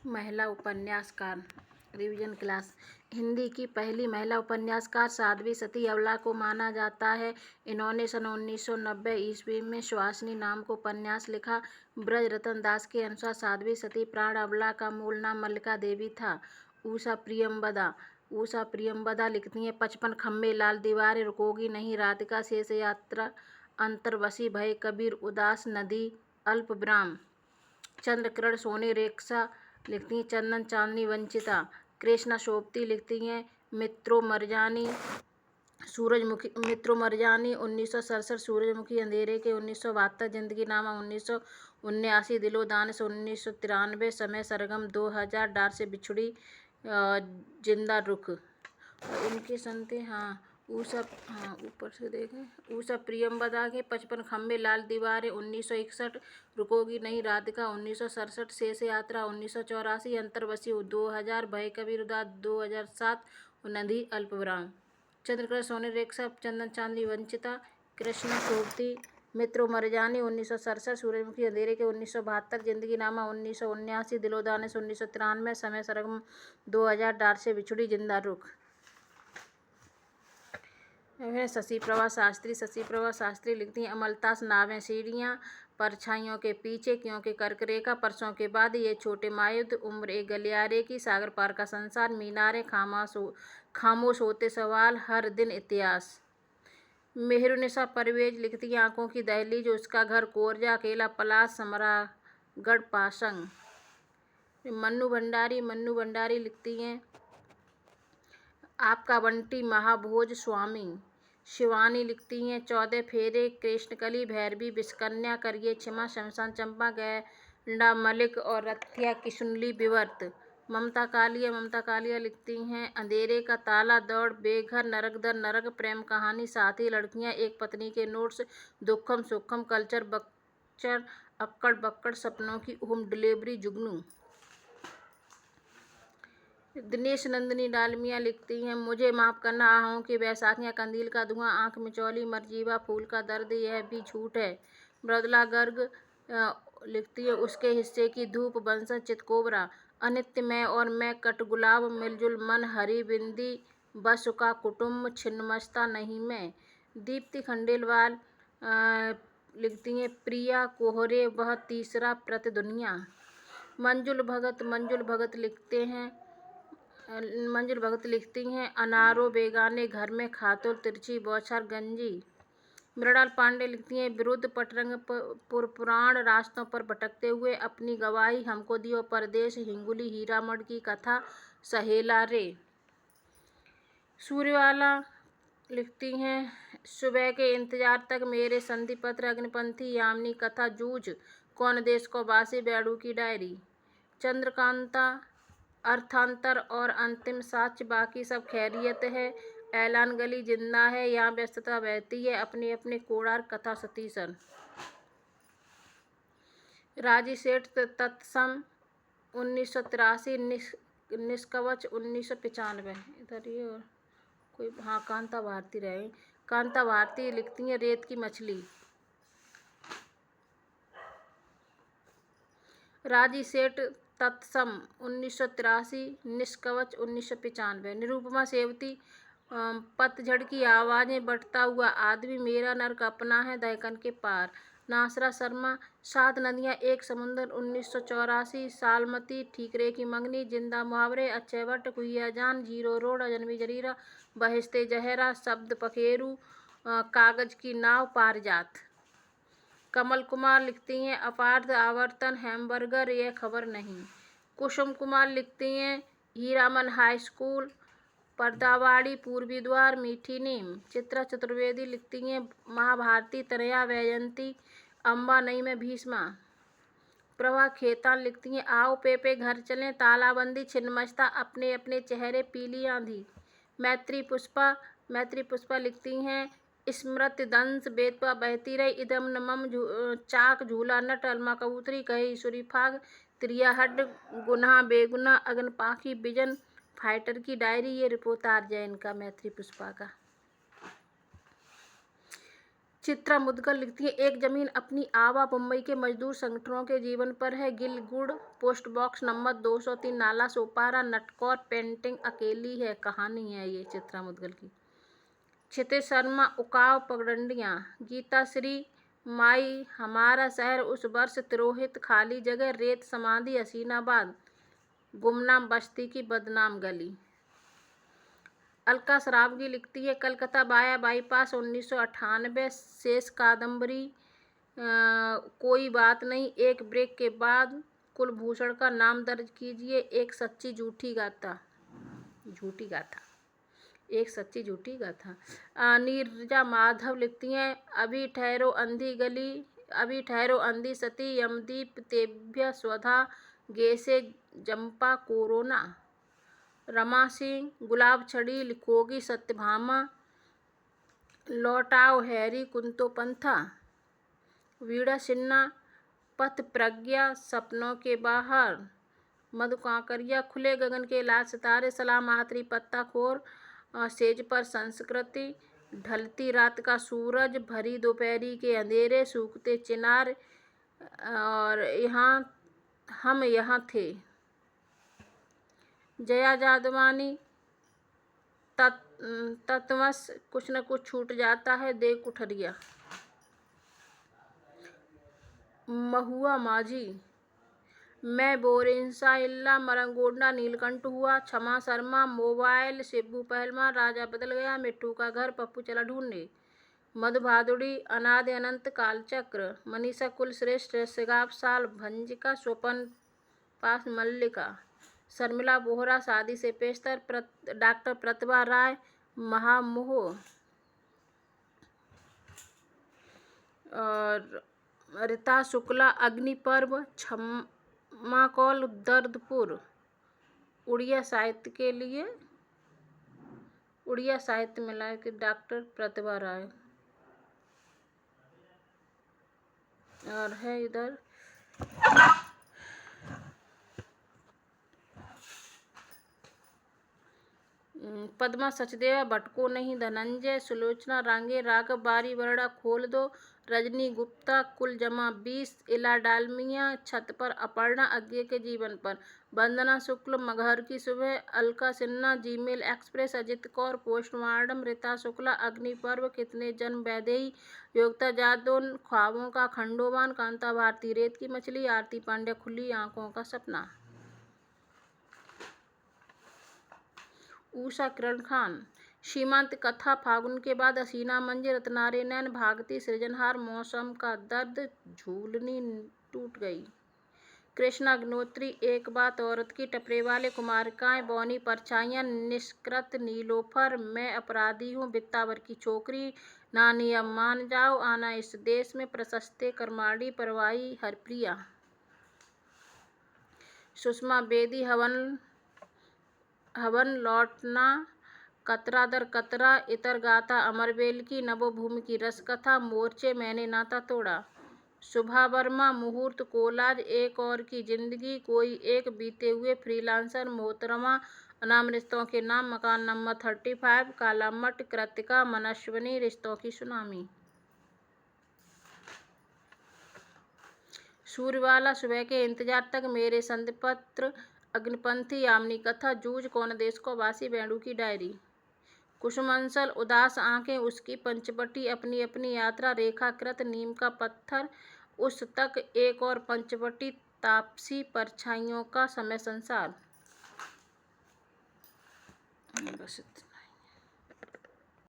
महिला उपन्यासकार। Revision class. Hindi की पहली महिला उपन्यासकार साध्वी सती अबला को माना जाता है। इन्होंने सन 1990 ईस्वी में सुहासिनी नाम को उपन्यास लिखा। ब्रजरतन दास के अनुसार साध्वी सती प्राण अबला का मूल नाम मल्लिका देवी था। उषा प्रियंवदा लिखती हैं, 55 खम्भे लाल दीवारें, रुकोगी नहीं राधिका, शेष यात्रा, अंतर्वशी, भय कबीर, उदास नदी, अल्प विराम। चंद्रकिरण सोनी रेखा लिखती हैं, चंदन चांदनी, वंचिता। कृष्णा सोबती लिखती हैं, मित्रो मरजानी 1967, सूरजमुखी अंधेरे के 1972, जिंदगी नामा 1979, दिलो दानिश 1993, समय सरगम 2000, डार से बिछुड़ी, जिंदा रुख। और इनके संते ऊपर से देखें, उषा प्रियंवदा के 55 खम्भे लाल दीवारें 1961, रुकोगी नहीं राधिका 1967, शेष यात्रा 1984, अंतर्वशी 2000, भय कबीर उदास 2007, नदी अल्पविराम। चंद्रकिरण सोनी रेखा, चंदन चांदनी, वंचिता। कृष्णा सोबती मित्रो मरजानी 1967, सूरजमुखी अंधेरे के 1972, जिंदगी नामा 1979, दिलो दानिश 1993, समय सरगम 2000, डार से बिछुड़ी, जिंदा रुख। शशि प्रभा शास्त्री लिखती हैं, अमलतास नावें सीढ़ियाँ, परछाइयों के पीछे क्योंकि कर्क रेखा, परसों के बाद ये छोटे मायुद्ध, उम्र एक गलियारे की, सागर पार का संसार, मीनारे, खामोश होते सवाल, हर दिन इतिहास। मेहरुनिसा परवेज लिखती हैं, आंखों की दहलीज, उसका घर कोरजा, अकेला पलाश, समरागढ़ पासंग। मन्नू भंडारी लिखती हैं, आपका बंटी महाभोज स्वामी। शिवानी लिखती हैं, 14 फेरे, कृष्णकली, भैरवी, विषकन्या, करिए क्षमा, शमशान चंपा, गैंडा मलिक और रथिया किशुनली विवर्त। ममता कालिया लिखती हैं, अंधेरे का ताला, दौड़, बेघर, नरक दर नरक, प्रेम कहानी, साथी लड़कियां, एक पत्नी के नोट्स, दुखम सुखम, कल्चर बक्चर, अक्कड़ बक्कड़, सपनों की होम डिलीवरी, जुगनू। दिनेश नंदिनी डालमिया लिखती हैं, मुझे माफ़ करना, आहों की बैसाखियाँ, कंदील का धुआं, आँख मिचौली, मरजीवा, फूल का दर्द, यह भी झूठ है। मृदुला गर्ग लिखती है, उसके हिस्से की धूप, बंसर, चितकोबरा, अनित्य, मैं और मैं, कटगुलाब, मिलजुल मन, हरी बिंदी, बस का कुटुम्ब, छिन्नमस्ता नहीं मैं। दीप्ति खंडेलवाल लिखती हैं, प्रिया कोहरे, वह तीसरा प्रति दुनिया। मंजुल भगत लिखती हैं, अनारो बेगाने घर में, खातुर, तिरछी बौछार, गंजी। मृणाल पांडे लिखती हैं, विरुद्ध पटरंग पुराण रास्तों पर भटकते हुए अपनी गवाही हमको दियो परदेश, हिंगुली हीरामण की कथा, सहेला रे। सूर्यवाला लिखती हैं, सुबह के इंतजार तक, मेरे संधि पत्र, अग्निपंथी, यामिनी कथा, जूझ, कौन देश को बासी, बेड़ू की डायरी। चंद्रकांता, अर्थांतर और अंतिम साक्ष्य, बाकी सब खैरियत है, ऐलान गली जिंदा है, यहाँ व्यस्तता बहती है, अपने अपने कोड़ार, कथा सतीशन। राजी सेठ तत्सम 1983, निष्कवच 1995। इधर ये और कोई कांता भारती लिखती हैं, रेत की मछली। राजी सेठ तत्सम 1983, निष्कवच 1995। निरुपमा सेवती, पतझड़ की आवाज़ें, बढ़ता हुआ आदमी, मेरा नर्क अपना है, दहकन के पार। नासरा शर्मा, 7 नदियाँ एक समुंदर 1984, सालमती, ठीकरे की मंगनी, जिंदा मुहावरे, अक्षय वट, कुइया जान, जीरो रोड, अजनबी जरीरा, बहिश्ते जहरा, शब्द पखेरु, कागज की नाव, पारिजात। कमल कुमार लिखती हैं, अपार्थ आवर्तन, हैमबर्गर, यह खबर नहीं। कुसुम कुमार लिखती हैं, हीरामन हाई स्कूल, पर्दावाड़ी, पूर्वी द्वार, मीठी नीम। चित्रा चतुर्वेदी लिखती हैं, महाभारती, तनया, वैजयंती, अम्बा नई में भीष्मा। प्रभा खेतान लिखती हैं, आओ पेपे घर चलें, तालाबंदी, छिन्नमस्ता, अपने अपने चेहरे, पीली आंधी। मैत्री पुष्पा लिखती हैं, स्मृति दंश, बेतवा बहती रही, इदम न मम, चाक, झूला नट, अलमा कबूतरी, कहे ईश्वरी फाग, त्रियाहट, गुनाह बेगुनाह, अगन पाखी, विजन फाइटर की डायरी। ये रिपोर्टाज है इनका, मैत्री पुष्पा का। चित्रा मुदगल लिखती है, एक जमीन अपनी आवा मुंबई के मजदूर संगठनों के जीवन पर है। गिलगुड़, post box number 203, Nala Sopara, नटकौर। Painting अकेली है, कहानी है ये चित्रा मुदगल की। क्षितिज शर्मा, उकाव पगडंडियाँ। गीता श्री, माई हमारा शहर उस वर्ष तिरोहित, खाली जगह, रेत समाधि, हसीनाबाद, गुमनाम बस्ती की बदनाम गली। अलका सरावगी लिखती है, कलकत्ता वाया बाईपास 1998। शेष कादम्बरी कोई बात नहीं, एक ब्रेक के बाद कुलभूषण का नाम दर्ज कीजिए। एक सच्ची झूठी गाथा, एक सच्ची झूठी गाथा। नीरजा माधव लिखती हैं, अभी ठहरो अंधी गली, अभी ठहरो अंधी सती, यमदीप, तेभ्य स्वधा, गेसे जंपा कोरोना। रमा सिंह, गुलाब छड़ी लिखोगी सत्यभामा, लौटाओ हैरी कुंतो पंथा। वीणा सिन्हा, पथ प्रज्ञा, सपनों के बाहर। मधु कांकरिया, खुले गगन के लाल सितारे, सलाम आखिरी पत्ता खोर, सेज पर संस्कृति, ढलती रात का सूरज, भरी दोपहरी के अंधेरे, सूखते चिनार, और हम यहाँ थे। जया जादवानी, तत्वश, कुछ न कुछ छूट जाता है, देख कुठरिया। महुआ माझी, मैं बोर इंशाअल्लाह, मरंगोडा नीलकंठ हुआ। क्षमा शर्मा, मोबाइल, शिबू पहलवान, राजा बदल गया, मिट्टू का घर, पप्पू चला ढूंढने। मधु भादुड़ी, अनादि अनंत कालचक्र। मनीषा कुलश्रेष्ठ, सिगाप साल, भंजिका, स्वपन पास मल्लिका। शर्मिला बोहरा, शादी से पेशतर। डॉक्टर प्रतिभा राय, महामोह। और रीता शुक्ला, अग्निपर्व, क्षमा कौल, दर्दपुर। उड़िया साहित्य मिला कि डॉक्टर प्रतिभा राय। और है इधर पद्मा सचदेवा, भटको नहीं, धनंजय, सुलोचना रांगे, राघव बारी वरड़ा, खोल दो, रजनी गुप्ता, कुल जमा 20, इला डालमिया, छत पर अपर्णा, अज्ञे के जीवन पर। वंदना शुक्ल, मगहर की सुबह। Alka Sinha, Gmail express. Ajit Kaur, postmortem. Rita Shukla, Agniparv, कितने जन्म वैदेही। योगिता जादौन, ख्वाबों का खंडोबान। कांता भारती, रेत की मछली। आरती पांड्या, खुली आंखों का सपना। उषा किरण खान, सीमांत कथा, फागुन के बाद, हसीना मंजर, रत्नारे नैन, भागती, सृजनहार, मौसम का दर्द, झूलनी टूट गई। कृष्णा अग्निहोत्री, एक बात औरत की, टपरे वाले, कुमारिकाएं, बौनी परछाइयां, निष्कृत, नीलोफर, मैं अपराधी हूँ, बित्तावर की छोकरी, नानी अब मान जाओ, आना इस देश में, प्रशस्ते करमाड़ी, परवाही, हरप्रिया। सुषमा बेदी, हवन लौटना, कतरा दर कतरा, इतर गाथा अमरबेल की, नवोभूमि की रसकथा, मोर्चे, मैंने नाता तोड़ा। शुभा वर्मा, मुहूर्त, कोलाज, एक और की जिंदगी, कोई एक, बीते हुए, फ्रीलांसर, मोहतरमा, अनाम, रिश्तों के नाम, मकान नंबर 35, काला मठ, कृतिका, मनस्विनी, रिश्तों की सुनामी। सूर्यवाला, सुबह के इंतजार तक, मेरे संधिपत्र, अग्निपंथी, यामिनी कथा, जूझ, कौन देश को वासी, बेंडू की डायरी। कुसुमंसल, उदास आंखें, उसकी पंचवटी, अपनी अपनी यात्रा, रेखाकृत, नीम का पत्थर, उस तक, एक और पंचवटी, तापसी, परछाइयों का समय संसार। बस इतना।